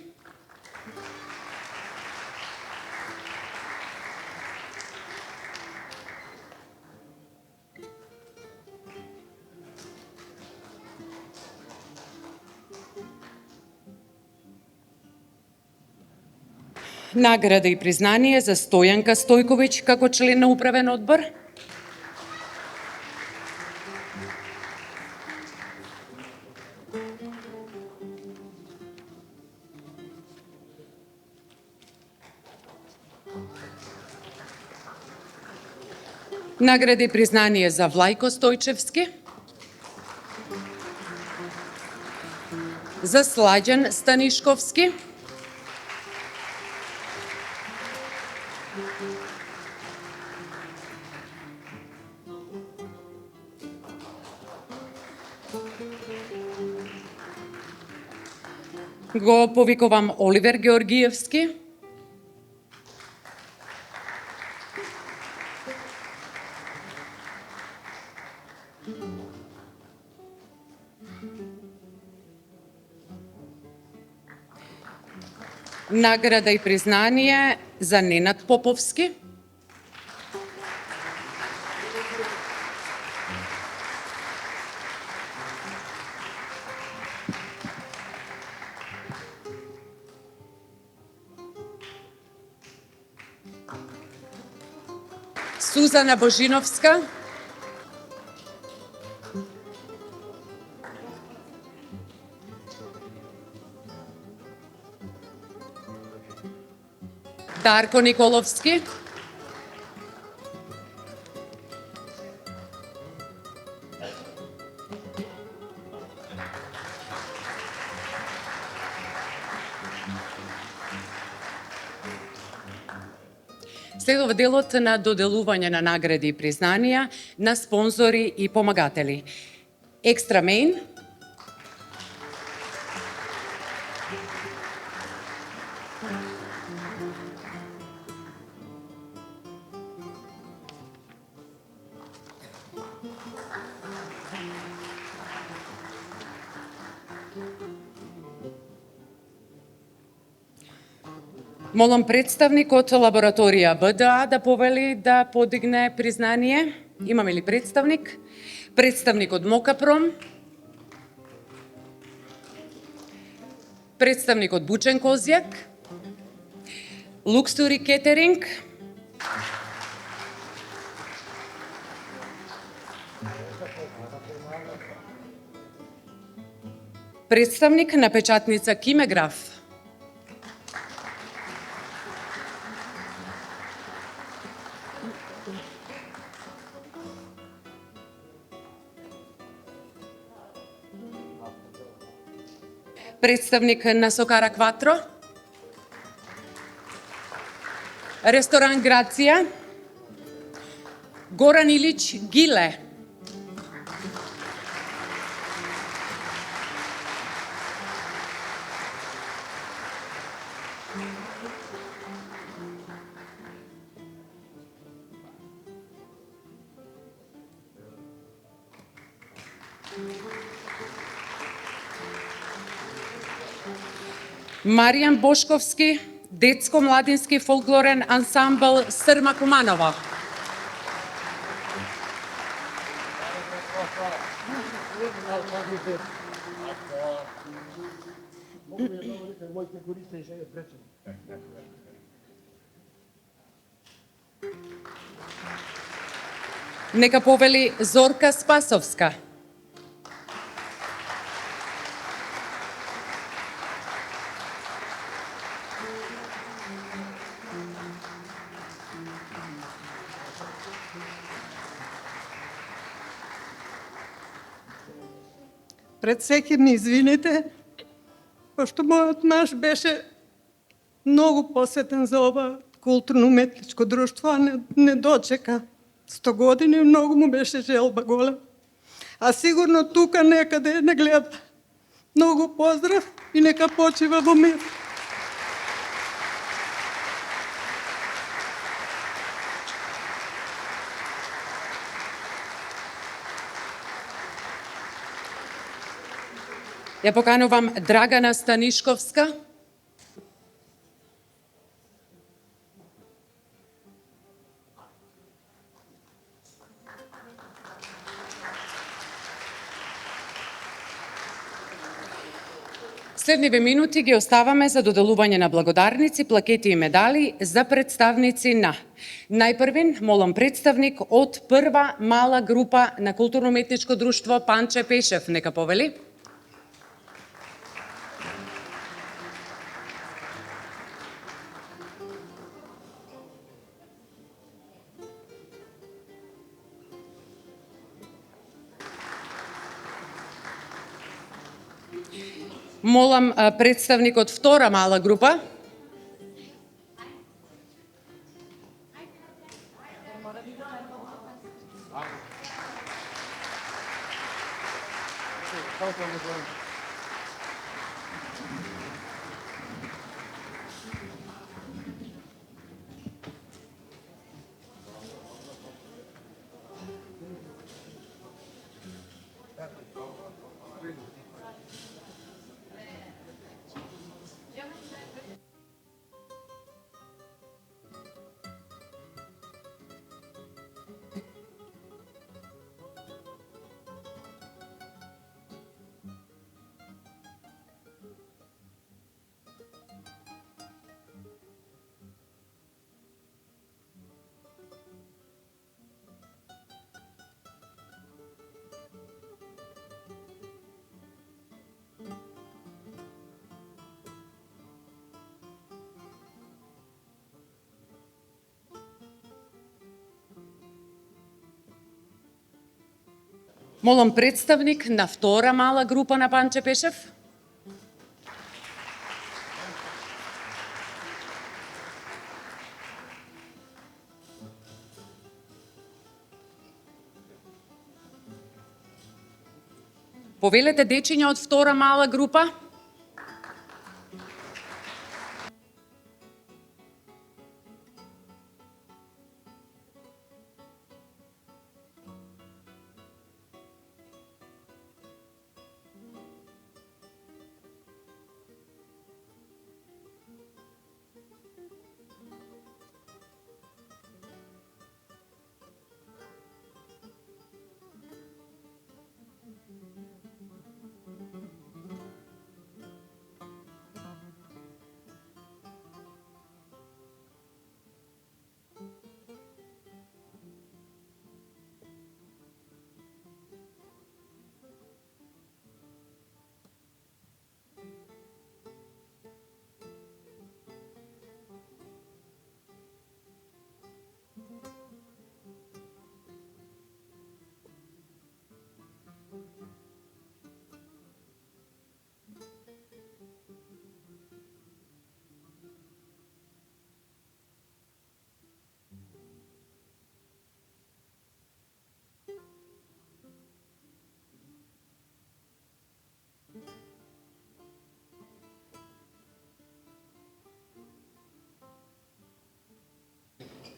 Награда и признание за Стојанка Стојковиќ како член на управен одбор. Награда и признание за Влајко Стојчевски. За Сладјан Станишковски. Го повикувам Оливер Георгиевски. Награда и признание за Ненад Поповски. Сузана Божиновска. Дарко Николовски. Следува делот на доделување на награди и признанија на спонзори и помагатели. Екстра Мейн, молам представник од лабораторија БДА да повели да подигне признание. Имаме ли представник? Представник од Мокапром. Представник од Бучен Козјак. Лукстури Кетеринг. Представник на печатница Кимеграф. Представник на Сокара Кватро. Ресторан Грација. Горан Илич Гиле. Маријан Бошковски, детско-младински фолклорен ансамбл Срма Куманова. Нека повели Зорка Спасовска. Пред секи ми извините, пошто мојот маж беше многу посетен за ова културно-уметничко друштво, а не дочека 100 години, многу му беше желба голем. А сигурно тука некаде не гледа. Многу поздрав и нека почива во мир. Ја поканувам Драгана Станишковска. Следниве минути ги оставаме за доделување на благодарници, плакети и медали за представници на. Најпрвин молам представник од прва мала група на културно-уметничко друштво Панче Пешев, нека повели. Молам представник од втора мала група. Молам представник на втора мала група на Панче Пешев. Повелете дечиња од втора мала група.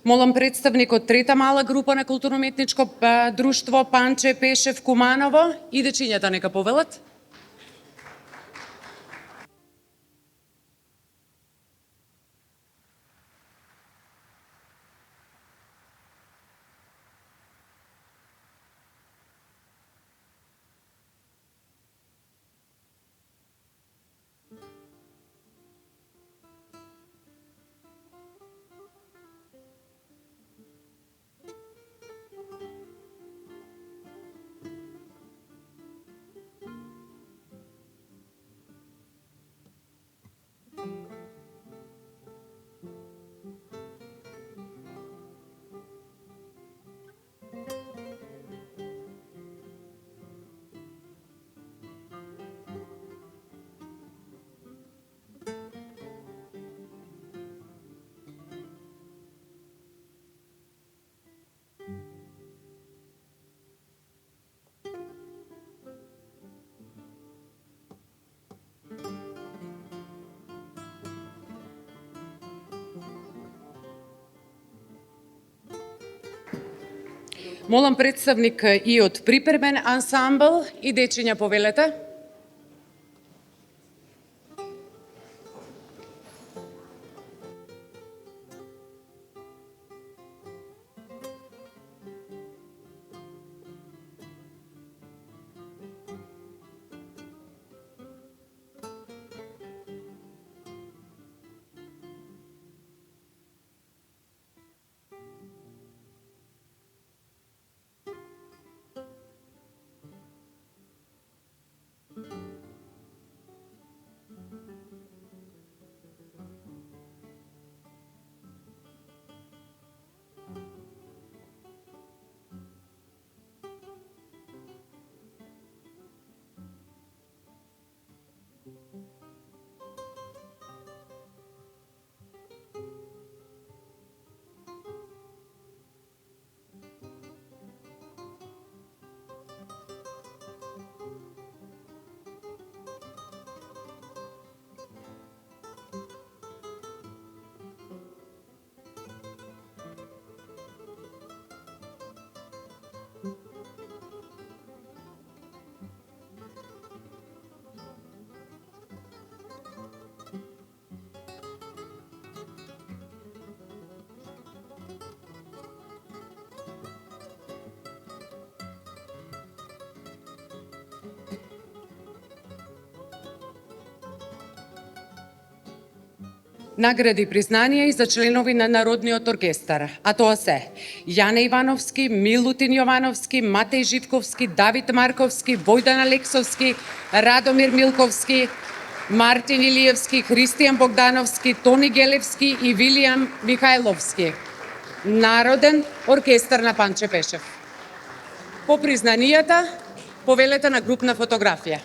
Молам представник од трета мала група на културно-уметничко друштво Панче Пешев Куманово и дечињата нека повелат. Молам представник и од припермен ансамбл и дечиња повелете. Награди и признанија и за членови на Народниот оркестар, а тоа се Јане Ивановски, Милутин Јовановски, Матеј Живковски, Давид Марковски, Војдан Алексовски, Радомир Милковски, Мартин Илиевски, Христијан Богдановски, Тони Гелевски и Вилијам Михајловски. Народен оркестар на Панче Пешев. По признанијата, повелете на групна фотографија.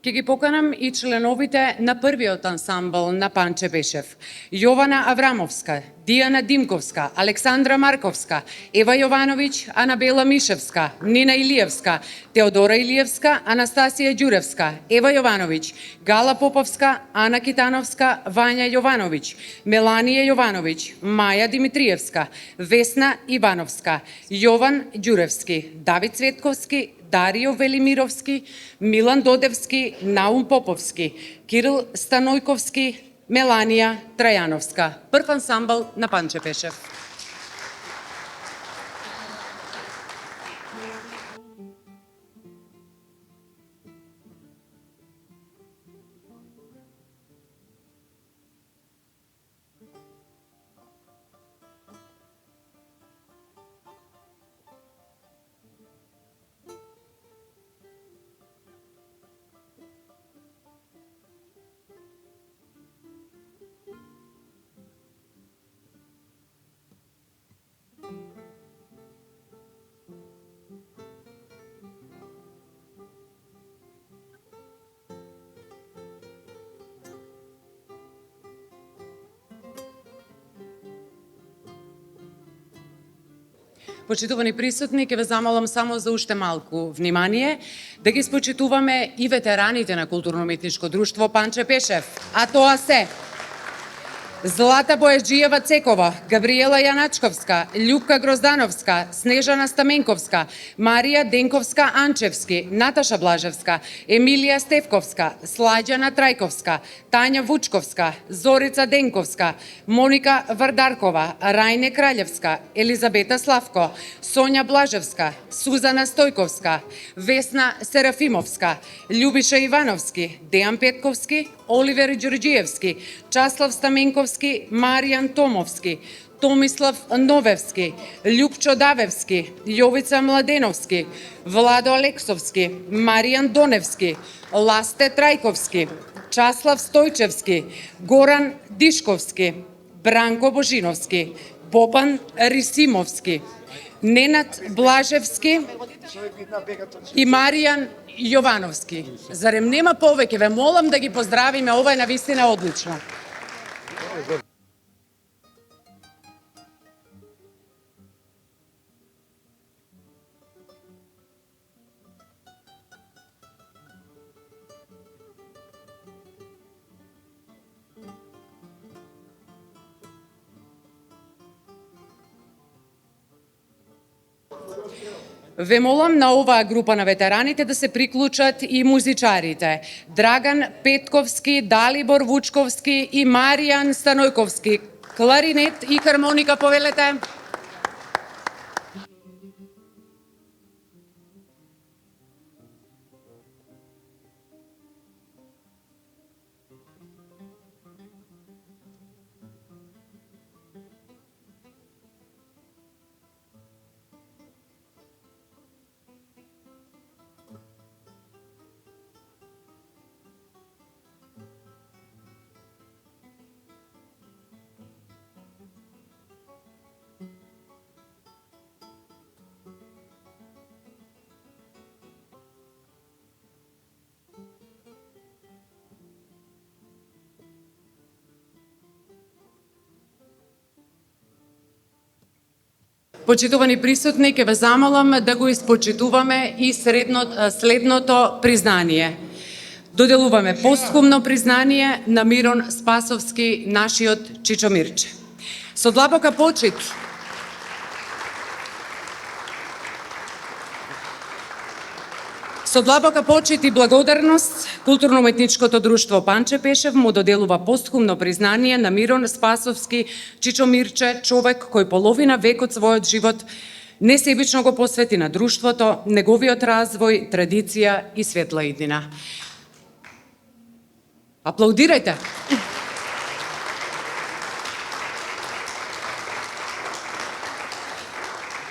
Ќе ги поканам и членовите на првиот ансамбл на Панче Пешев. Јована Аврамовска, Дијана Димковска, Александра Марковска, Ева Јовановиќ, Анабела Мишевска, Нина Илиевска, Теодора Илиевска, Анастасија Ѓуревска, Ева Јовановиќ, Гала Поповска, Ана Китановска, Вања Јовановиќ, Меланија Јовановиќ, Маја Димитриевска, Весна Ивановска, Јован Ѓуревски, Давид Цветковски, Дарио Велимировски, Милан Додевски, Наум Поповски, Кирил Станојковски, Меланија Трајановска. Прв ансамбл на Панче Пешев. Почитувани присутни, ќе ве замолам само за уште малку внимание, да ги спочитуваме и ветераните на културно-уметничко друштво Панче Пешев, а тоа се Злата Бојаджиева Цекова, Габриела Јаначковска, Љупка Гроздановска, Снежана Стаменковска, Марија Денковска Анчевски, Наташа Блажевска, Емилија Стевковска, Слаѓана Трајковска, Тања Вучковска, Зорица Денковска, Моника Вардаркова, Рајне Краљевска, Елизабета Славко, Сонја Блажевска, Сузана Стојковска, Весна Серафимовска, Љубиша Ивановски, Дејан Петковски, Оливер Ѓорѓиевски, Часлав Стаменковски, Маријан Томовски, Томислав Новевски, Љупчо Давевски, Јовица Младеновски, Владо Алексовски, Маријан Доневски, Ласте Трајковски, Часлав Стојчевски, Горан Дишковски, Бранко Божиновски, Бобан Рисимовски, Ненад Блажевски и Маријан Јовановски. Зарем нема повеќе? Ве молам да ги поздравиме, ова е навистина одлично. Ве молам на оваа група на ветераните да се приклучат и музичарите. Драган Петковски, Далибор Вучковски и Маријан Станојковски. Кларинет и хармоника, повелете. Почитувани присутни, ќе ве замолам да го испочитуваме и следното признание. Доделуваме постхумно признание на Мирон Спасовски, нашиот Чичомирче. Со длабока почит и благодарност, Културно-уметничкото друштво Панче Пешев му доделува постхумно признание на Мирон Спасовски Чичомирче, човек кој половина век од својот живот несебично го посвети на друштвото, неговиот развој, традиција и светла иднина. Аплаудирајте!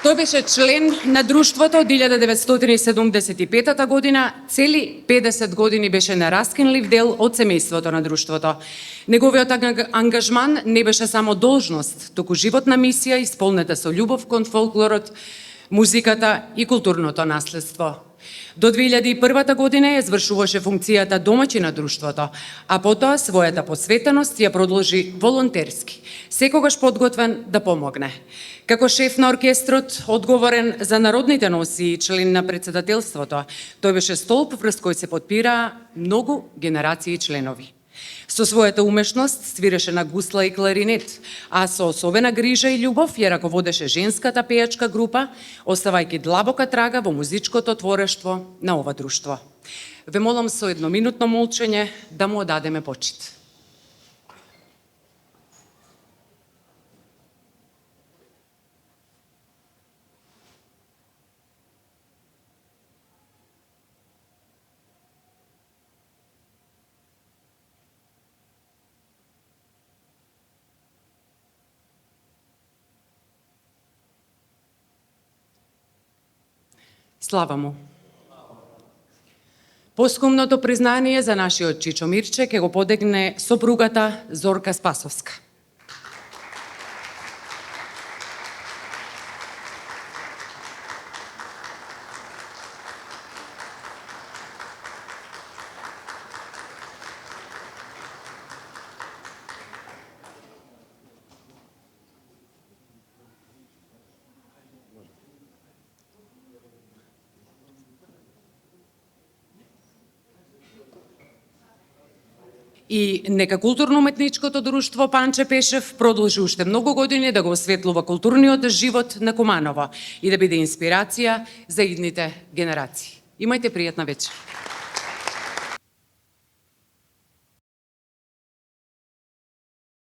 Тој беше член на друштвото од 1975 година, цели 50 години беше нераскинлив дел од семејството на друштвото. Неговиот ангажман не беше само должност, туку животна мисија исполнета со љубов кон фолклорот, музиката и културното наследство. До 2001 година ја извршуваше функцијата домаќин на друштвото, а потоа својата посветеност ја продолжи волонтерски, секогаш подготвен да помогне. Како шеф на оркестрот, одговорен за народните носи и член на председателството, тој беше столб врз кој се подпираа многу генерации членови. Со својата умешност свиреше на гусла и кларинет, а со особена грижа и љубов ја раководеше женската пејачка група, оставајќи длабока трага во музичкото творештво на ова друштво. Ве молам со едноминутно молчење да му одадеме почит. Слава му! Поскумното признание за нашиот Чичомирче ќе го подигне сопругата Зорка Спасовска. И нека Културно-уметничкото друштво Панче Пешев продолжи уште многу години да го осветлува културниот живот на Куманово и да биде инспирација за идните генерации. Имајте пријатна вечер.